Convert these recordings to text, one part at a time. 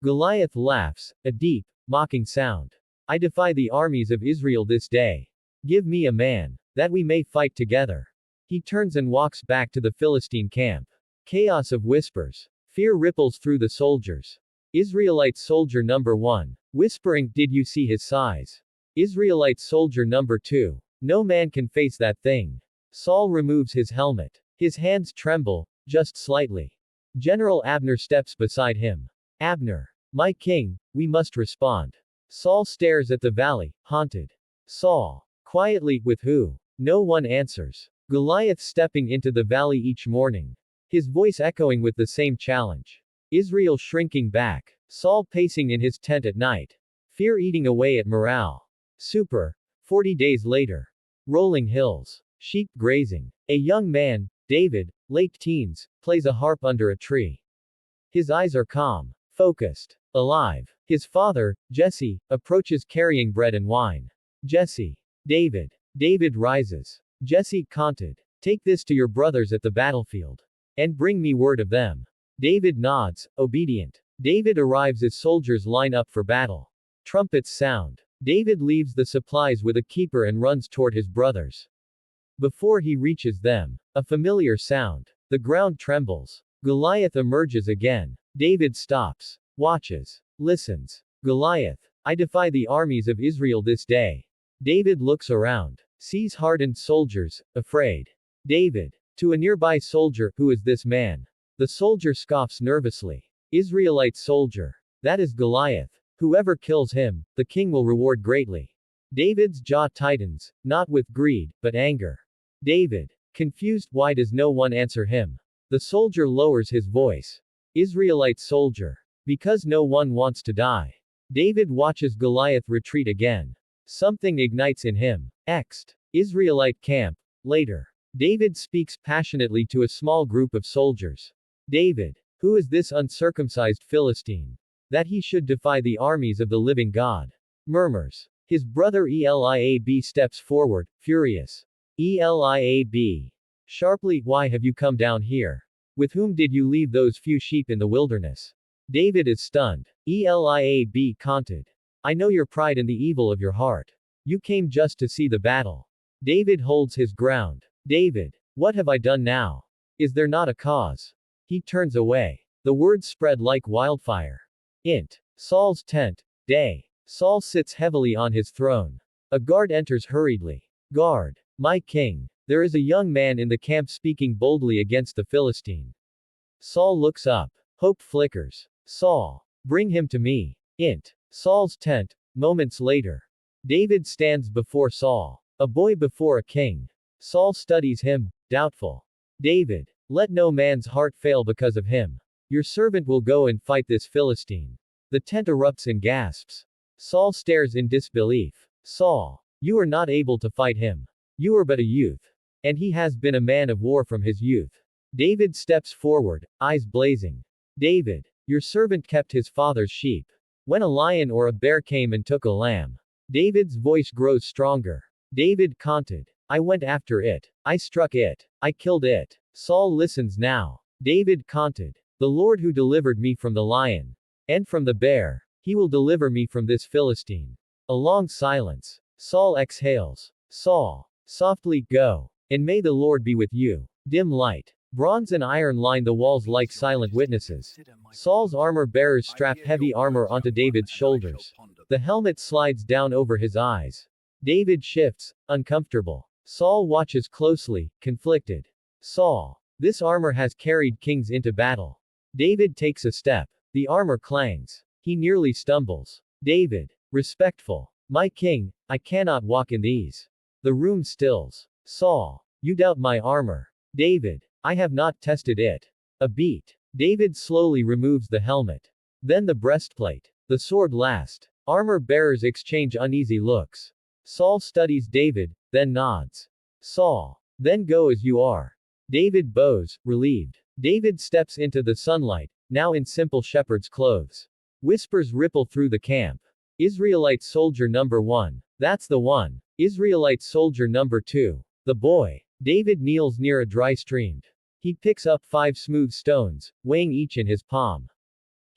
Goliath laughs, a deep, mocking sound. I defy the armies of Israel this day. Give me a man, that we may fight together. He turns and walks back to the Philistine camp. Chaos of whispers. Fear ripples through the soldiers. Israelite soldier number 1. Whispering, did you see his size? Israelite soldier number 2. No man can face that thing. Saul removes his helmet. His hands tremble, just slightly. General Abner steps beside him. Abner. My king, we must respond. Saul stares at the valley, haunted. Saul. Quietly, with who? No one answers. Goliath stepping into the valley each morning. His voice echoing with the same challenge. Israel shrinking back. Saul pacing in his tent at night. Fear eating away at morale. Super. 40 days later. Rolling hills. Sheep grazing. A young man, David, late teens, plays a harp under a tree. His eyes are calm, focused, alive. His father, Jesse, approaches carrying bread and wine. Jesse. David. David rises. Jesse counted. Take this to your brothers at the battlefield. And bring me word of them. David nods, obedient. David arrives as soldiers line up for battle. Trumpets sound. David leaves the supplies with a keeper and runs toward his brothers. Before he reaches them, a familiar sound. The ground trembles. Goliath emerges again. David stops, watches, listens. Goliath. I defy the armies of Israel this day. David looks around, sees hardened soldiers, afraid. David. To a nearby soldier, who is this man? The soldier scoffs nervously. Israelite soldier. That is Goliath. Whoever kills him, the king will reward greatly. David's jaw tightens, not with greed, but anger. David. Confused, why does no one answer him? The soldier lowers his voice. Israelite soldier. Because no one wants to die. David watches Goliath retreat again. Something ignites in him. Next. Israelite camp. Later. David speaks passionately to a small group of soldiers. David. Who is this uncircumcised Philistine? That he should defy the armies of the living God. Murmurs. His brother Eliab steps forward, furious. Eliab. Sharply, why have you come down here? With whom did you leave those few sheep in the wilderness? David is stunned. Eliab counted. I know your pride and the evil of your heart. You came just to see the battle. David holds his ground. David. What have I done now? Is there not a cause? He turns away. The words spread like wildfire. Int. Saul's tent. Day. Saul sits heavily on his throne. A guard enters hurriedly. Guard. My king. There is a young man in the camp speaking boldly against the Philistine. Saul looks up. Hope flickers. Saul. Bring him to me. Int. Saul's tent. Moments later. David stands before Saul. A boy before a king. Saul studies him, doubtful. David. Let no man's heart fail because of him. Your servant will go and fight this Philistine. The tent erupts and gasps. Saul stares in disbelief. Saul. You are not able to fight him. You are but a youth. And he has been a man of war from his youth. David steps forward, eyes blazing. David. Your servant kept his father's sheep. When a lion or a bear came and took a lamb. David's voice grows stronger. David counted. I went after it. I struck it. I killed it. Saul listens now. David counted. The Lord who delivered me from the lion. And from the bear. He will deliver me from this Philistine. A long silence. Saul exhales. Saul. Softly, go. And may the Lord be with you. Dim light. Bronze and iron line the walls like silent witnesses. Saul's armor bearers strap heavy armor onto David's shoulders. The helmet slides down over his eyes. David shifts, uncomfortable. Saul watches closely, conflicted. Saul. This armor has carried kings into battle. David takes a step. The armor clangs. He nearly stumbles. David. Respectful. My king, I cannot walk in these. The room stills. Saul. You doubt my armor. David. I have not tested it. A beat. David slowly removes the helmet. Then the breastplate. The sword last. Armor bearers exchange uneasy looks. Saul studies David, then nods. Saul. Then go as you are. David bows, relieved. David steps into the sunlight, now in simple shepherd's clothes. Whispers ripple through the camp. Israelite soldier number 1. That's the one. Israelite soldier number 2. The boy. David kneels near a dry stream. He picks up 5 smooth stones, weighing each in his palm.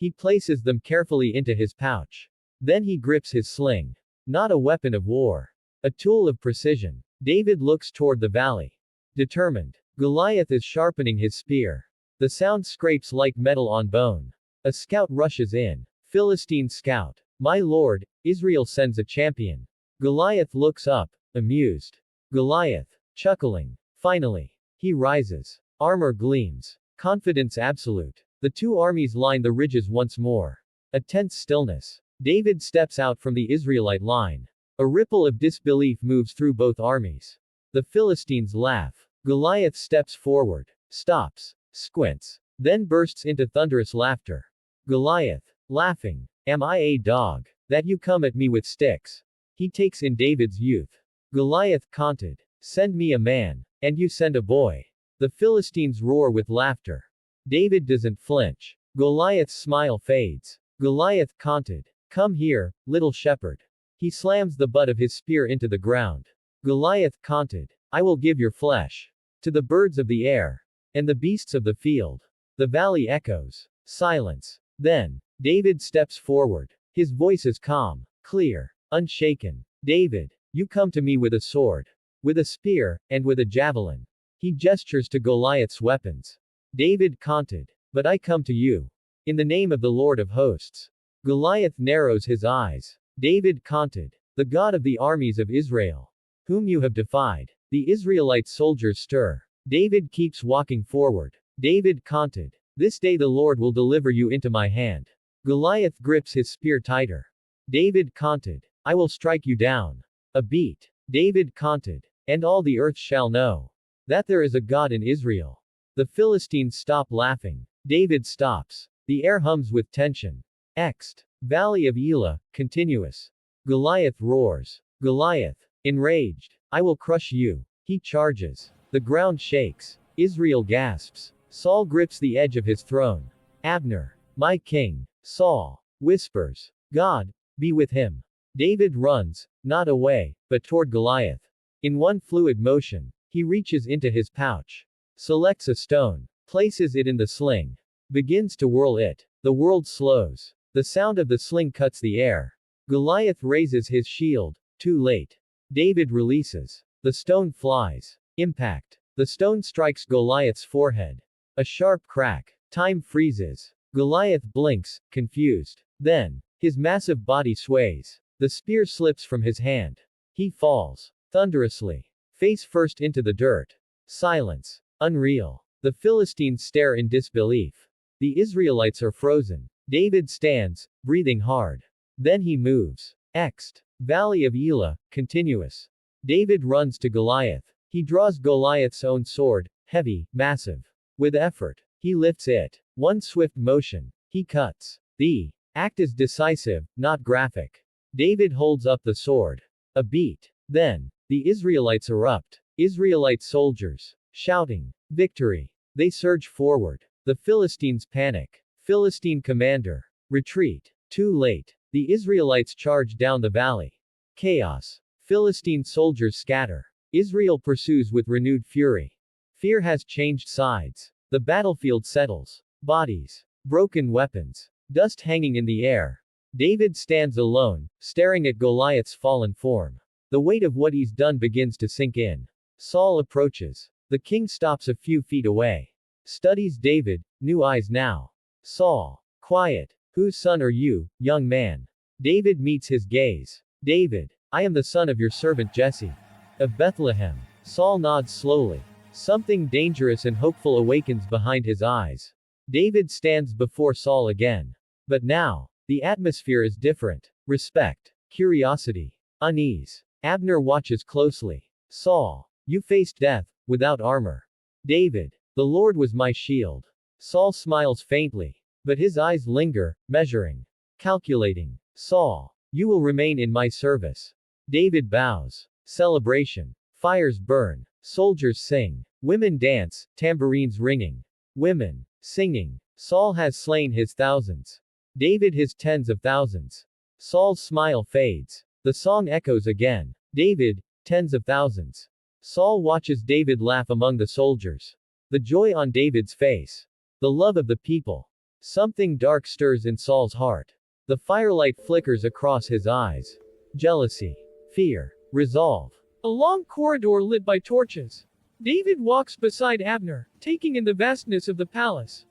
He places them carefully into his pouch. Then he grips his sling. Not a weapon of war. A tool of precision. David looks toward the valley. Determined. Goliath is sharpening his spear. The sound scrapes like metal on bone. A scout rushes in. Philistine scout. My lord, Israel sends a champion. Goliath looks up, amused. Goliath. Chuckling. Finally. He rises. Armor gleams. Confidence absolute. The two armies line the ridges once more. A tense stillness. David steps out from the Israelite line. A ripple of disbelief moves through both armies. The Philistines laugh. Goliath steps forward. Stops. Squints. Then bursts into thunderous laughter. Goliath. Laughing. Am I a dog, that you come at me with sticks? He takes in David's youth. Goliath taunted. Send me a man, and you send a boy. The Philistines roar with laughter. David doesn't flinch. Goliath's smile fades. Goliath taunted. Come here, little shepherd. He slams the butt of his spear into the ground. Goliath taunted. I will give your flesh to the birds of the air and the beasts of the field. The valley echoes. Silence. Then, David steps forward. His voice is calm, clear, unshaken. David, you come to me with a sword, with a spear, and with a javelin. He gestures to Goliath's weapons. David taunted. But I come to you in the name of the Lord of hosts. Goliath narrows his eyes. David taunted. The God of the armies of Israel, whom you have defied. The Israelite soldiers stir. David keeps walking forward. David taunted. This day the Lord will deliver you into my hand. Goliath grips his spear tighter. David taunted. I will strike you down. A beat. David taunted. And all the earth shall know that there is a God in Israel. The Philistines stop laughing. David stops. The air hums with tension. Ext. Valley of Elah, continuous. Goliath roars. Goliath. Enraged. I will crush you. He charges. The ground shakes. Israel gasps. Saul grips the edge of his throne. Abner. My king. Saul. Whispers. God. Be with him. David runs, not away, but toward Goliath. In one fluid motion, he reaches into his pouch. Selects a stone. Places it in the sling. Begins to whirl it. The world slows. The sound of the sling cuts the air. Goliath raises his shield. Too late. David releases. The stone flies. Impact. The stone strikes Goliath's forehead. A sharp crack. Time freezes. Goliath blinks, confused. Then, his massive body sways. The spear slips from his hand. He falls. Thunderously. Face first into the dirt. Silence. Unreal. The Philistines stare in disbelief. The Israelites are frozen. David stands, breathing hard. Then he moves. Ext. Valley of Elah, continuous. David runs to Goliath. He draws Goliath's own sword, heavy, massive. With effort, he lifts it. One swift motion. He cuts. The act is decisive, not graphic. David holds up the sword. A beat. Then, the Israelites erupt. Israelite soldiers. Shouting. Victory. They surge forward. The Philistines panic. Philistine commander. Retreat. Too late. The Israelites charge down the valley. Chaos. Philistine soldiers scatter. Israel pursues with renewed fury. Fear has changed sides. The battlefield settles. Bodies. Broken weapons. Dust hanging in the air. David stands alone, staring at Goliath's fallen form. The weight of what he's done begins to sink in. Saul approaches. The king stops a few feet away. Studies David, new eyes now. Saul. Quiet. Whose son are you, young man? David meets his gaze. David. I am the son of your servant Jesse. Of Bethlehem. Saul nods slowly. Something dangerous and hopeful awakens behind his eyes. David stands before Saul again. But now, the atmosphere is different. Respect. Curiosity. Unease. Abner watches closely. Saul. You faced death, without armor. David. The Lord was my shield. Saul smiles faintly. But his eyes linger, measuring. Calculating. Saul. You will remain in my service. David bows. Celebration. Fires burn. Soldiers sing. Women dance, tambourines ringing. Women. Singing. Saul has slain his thousands. David his tens of thousands. Saul's smile fades. The song echoes again. David, tens of thousands. Saul watches David laugh among the soldiers. The joy on David's face. The love of the people. Something dark stirs in Saul's heart. The firelight flickers across his eyes. Jealousy. Fear. Resolve. A long corridor lit by torches. David walks beside Abner, taking in the vastness of the palace.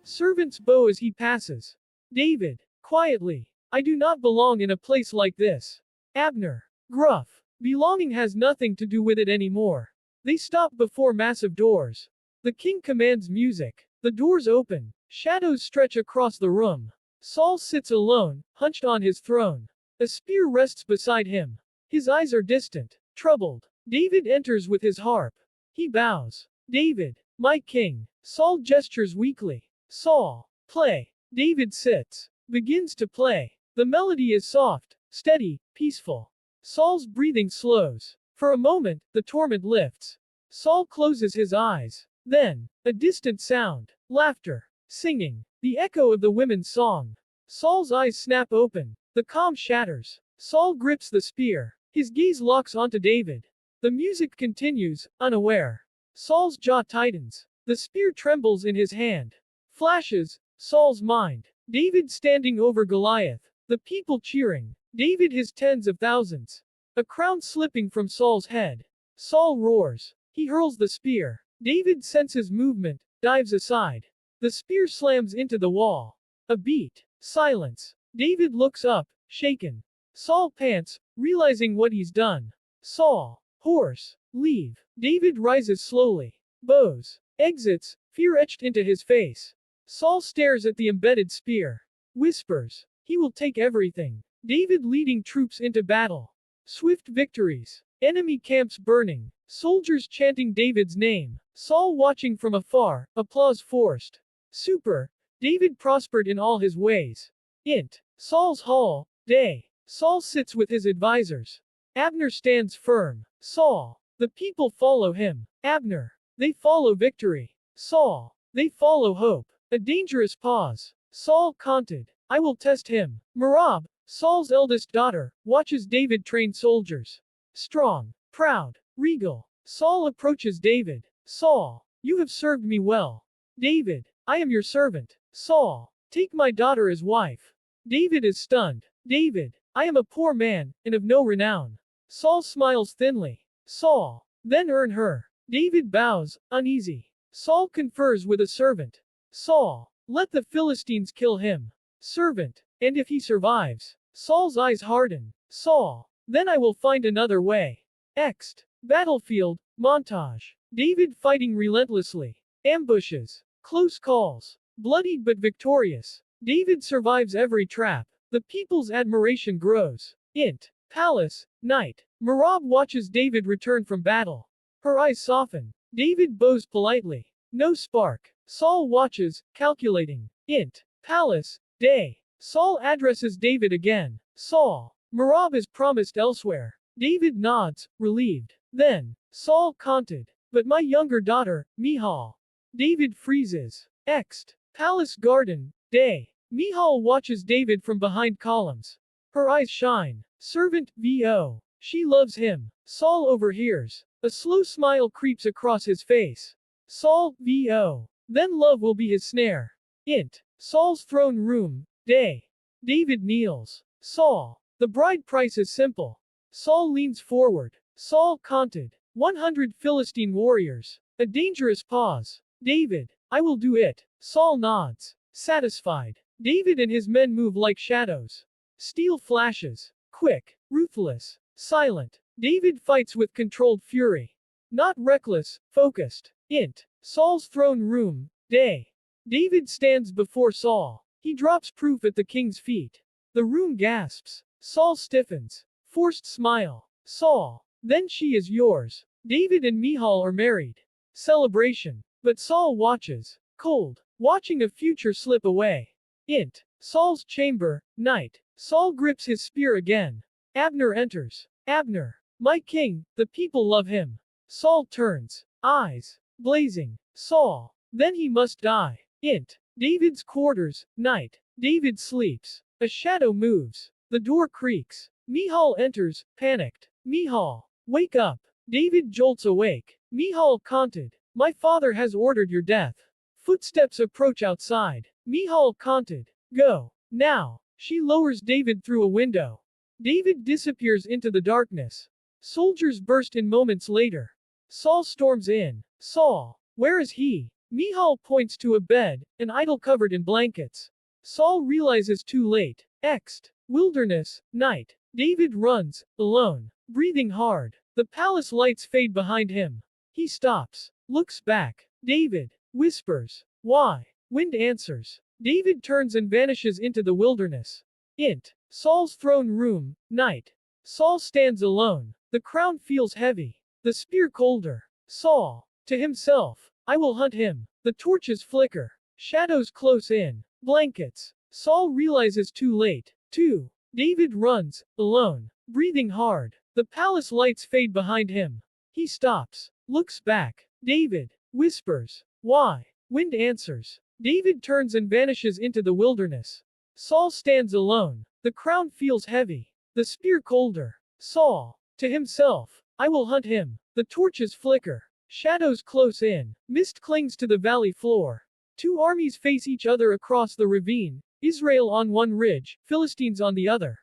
Servants bow as he passes. David. Quietly. I do not belong in a place like this. Abner. Gruff. Belonging has nothing to do with it anymore. They stop before massive doors. The king commands music. The doors open. Shadows stretch across the room. Saul sits alone, hunched on his throne. A spear rests beside him. His eyes are distant, troubled. David enters with his harp. He bows. David. My king. Saul gestures weakly. Saul. Play. David sits. Begins to play. The melody is soft, steady, peaceful. Saul's breathing slows. For a moment, the torment lifts. Saul closes his eyes. Then, a distant sound. Laughter. Singing. The echo of the women's song. Saul's eyes snap open. The calm shatters. Saul grips the spear. His gaze locks onto David. The music continues, unaware. Saul's jaw tightens. The spear trembles in his hand. Flashes. Saul's mind. David standing over Goliath. The people cheering. David his tens of thousands. A crown slipping from Saul's head. Saul roars. He hurls the spear. David senses movement, dives aside. The spear slams into the wall. A beat. Silence. David looks up, shaken. Saul pants, realizing what he's done. Saul. Horse. Leave. David rises slowly. Bows. Exits, fear etched into his face. Saul stares at the embedded spear. Whispers. He will take everything. David leading troops into battle. Swift victories. Enemy camps burning. Soldiers chanting David's name. Saul watching from afar, applause forced. Super. David prospered in all his ways. Int. Saul's hall. Day. Saul sits with his advisors. Abner stands firm. Saul. The people follow him. Abner. They follow victory. Saul. They follow hope. A dangerous pause. Saul counted. I will test him. Merab, Saul's eldest daughter, watches David train soldiers. Strong. Proud. Regal. Saul approaches David. Saul. You have served me well. David. I am your servant. Saul. Take my daughter as wife. David is stunned. David. I am a poor man, and of no renown. Saul smiles thinly. Saul. Then earn her. David bows, uneasy. Saul confers with a servant. Saul. Let the Philistines kill him. Servant. And if he survives. Saul's eyes harden. Saul. Then I will find another way. Ext. Battlefield. Montage. David fighting relentlessly. Ambushes. Close calls. Bloodied but victorious. David survives every trap. The people's admiration grows. Int. Palace. Night. Merab watches David return from battle. Her eyes soften. David bows politely. No spark. Saul watches, calculating. Int. Palace. Day. Saul addresses David again. Saul. Merab is promised elsewhere. David nods, relieved. Then, Saul counted. But my younger daughter, Michal. David freezes. Ext. Palace garden. Day. Michal watches David from behind columns. Her eyes shine. Servant, VO. She loves him. Saul overhears. A slow smile creeps across his face. Saul, VO. Then love will be his snare. Int. Saul's throne room. Day. David kneels. Saul. The bride price is simple. Saul leans forward. Saul counted. 100 Philistine warriors. A dangerous pause. David. I will do it. Saul nods. Satisfied. David and his men move like shadows. Steel flashes. Quick. Ruthless. Silent. David fights with controlled fury. Not reckless, focused. Int. Saul's throne room. Day. David stands before Saul. He drops proof at the king's feet. The room gasps. Saul stiffens. Forced smile. Saul. Then she is yours. David and Michal are married. Celebration. But Saul watches. Cold. Watching a future slip away. Int. Saul's chamber. Night. Saul grips his spear again. Abner enters. Abner. My king, the people love him. Saul turns. Eyes. Blazing. Saul. Then he must die. Int. David's quarters. Night. David sleeps. A shadow moves. The door creaks. Michal enters, panicked. Michal. Wake up. David jolts awake. Michal counted. My father has ordered your death. Footsteps approach outside. Michal taunted. Go. Now. She lowers David through a window. David disappears into the darkness. Soldiers burst in moments later. Saul storms in. Saul. Where is he? Michal points to a bed, an idol covered in blankets. Saul realizes too late. Ext. Wilderness. Night. David runs, alone, breathing hard. The palace lights fade behind him. He stops. Looks back. David. Whispers. Why? Wind answers. David turns and vanishes into the wilderness. Int. Saul's throne room. Night. Saul stands alone. The crown feels heavy. The spear colder. Saul. To himself. I will hunt him. The torches flicker. Shadows close in. Blankets. Saul realizes too late. 2. David runs, alone, breathing hard. The palace lights fade behind him. He stops. Looks back. David. Whispers. Why? Wind answers. David turns and vanishes into the wilderness. Saul stands alone. The crown feels heavy. The spear colder. Saul. To himself. I will hunt him. The torches flicker. Shadows close in. Mist clings to the valley floor. 2 armies face each other across the ravine. Israel on one ridge, Philistines on the other.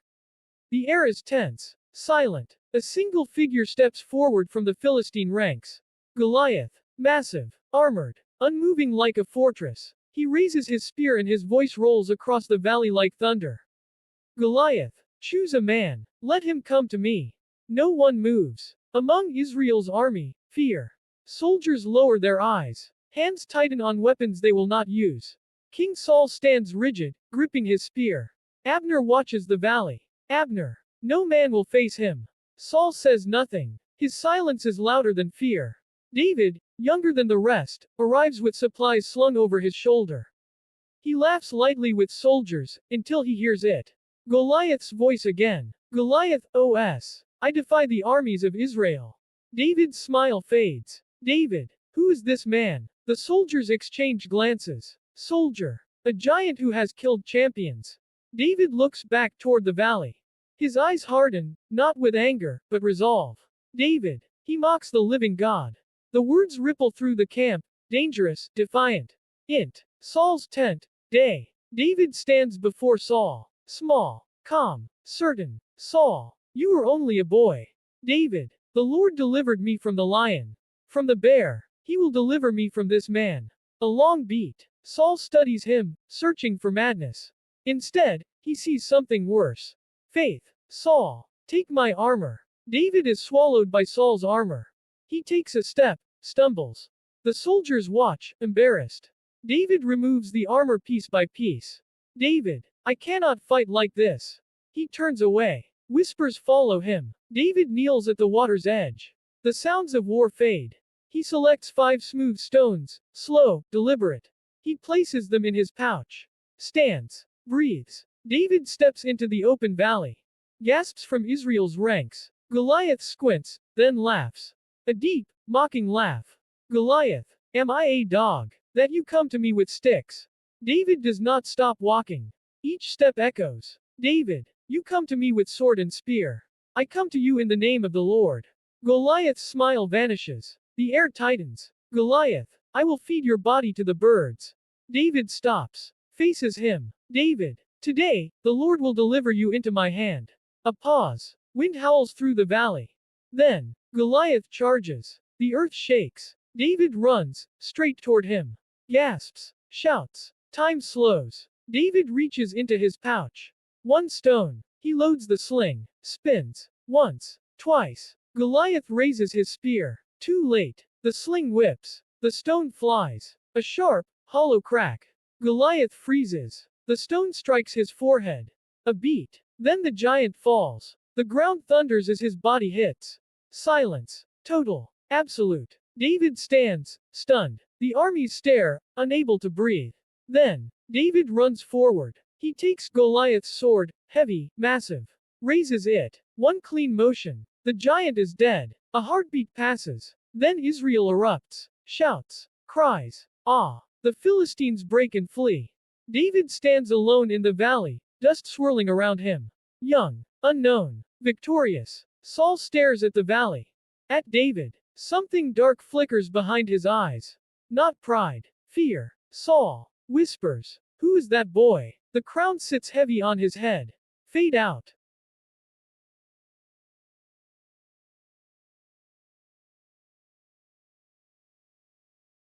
The air is tense. Silent. A single figure steps forward from the Philistine ranks. Goliath. Massive. Armored. Unmoving like a fortress. He raises his spear and his voice rolls across the valley like thunder. Goliath. Choose a man. Let him come to me. No one moves. Among Israel's army, fear. Soldiers lower their eyes. Hands tighten on weapons they will not use. King Saul stands rigid, gripping his spear. Abner watches the valley. Abner. No man will face him. Saul says nothing. His silence is louder than fear. David, younger than the rest, arrives with supplies slung over his shoulder. He laughs lightly with soldiers, until he hears it. Goliath's voice again. Goliath, OS. I defy the armies of Israel. David's smile fades. David. Who is this man? The soldiers exchange glances. Soldier. A giant who has killed champions. David looks back toward the valley. His eyes harden, not with anger, but resolve. David. He mocks the living God. The words ripple through the camp, dangerous, defiant. Int. Saul's tent. Day. David stands before Saul. Small. Calm. Certain. Saul. You are only a boy. David. The Lord delivered me from the lion. From the bear. He will deliver me from this man. A long beat. Saul studies him, searching for madness. Instead, he sees something worse. Faith. Saul. Take my armor. David is swallowed by Saul's armor. He takes a step, stumbles. The soldiers watch, embarrassed. David removes the armor piece by piece. David. I cannot fight like this. He turns away. Whispers follow him. David kneels at the water's edge. The sounds of war fade. He selects 5 smooth stones, slow, deliberate. He places them in his pouch. Stands. Breathes. David steps into the open valley. Gasps from Israel's ranks. Goliath squints, then laughs. A deep, mocking laugh. Goliath. Am I a dog, that you come to me with sticks? David does not stop walking. Each step echoes. David. You come to me with sword and spear. I come to you in the name of the Lord. Goliath's smile vanishes. The air tightens. Goliath. I will feed your body to the birds. David stops. Faces him. David. Today, the Lord will deliver you into my hand. A pause. Wind howls through the valley. Then, Goliath charges. The earth shakes. David runs, straight toward him. Gasps. Shouts. Time slows. David reaches into his pouch. 1 stone. He loads the sling. Spins. Once. Twice. Goliath raises his spear. Too late. The sling whips. The stone flies. A sharp, hollow crack. Goliath freezes. The stone strikes his forehead. A beat. Then the giant falls. The ground thunders as his body hits. Silence. Total. Absolute. David stands, stunned. The armies stare, unable to breathe. Then, David runs forward. He takes Goliath's sword, heavy, massive. Raises it. 1 clean motion. The giant is dead. A heartbeat passes. Then Israel erupts. Shouts. Cries. Ah. The Philistines break and flee. David stands alone in the valley, dust swirling around him. Young. Unknown. Victorious. Saul stares at the valley. At David. Something dark flickers behind his eyes. Not pride. Fear. Saul whispers. Who is that boy? The crown sits heavy on his head. Fade out.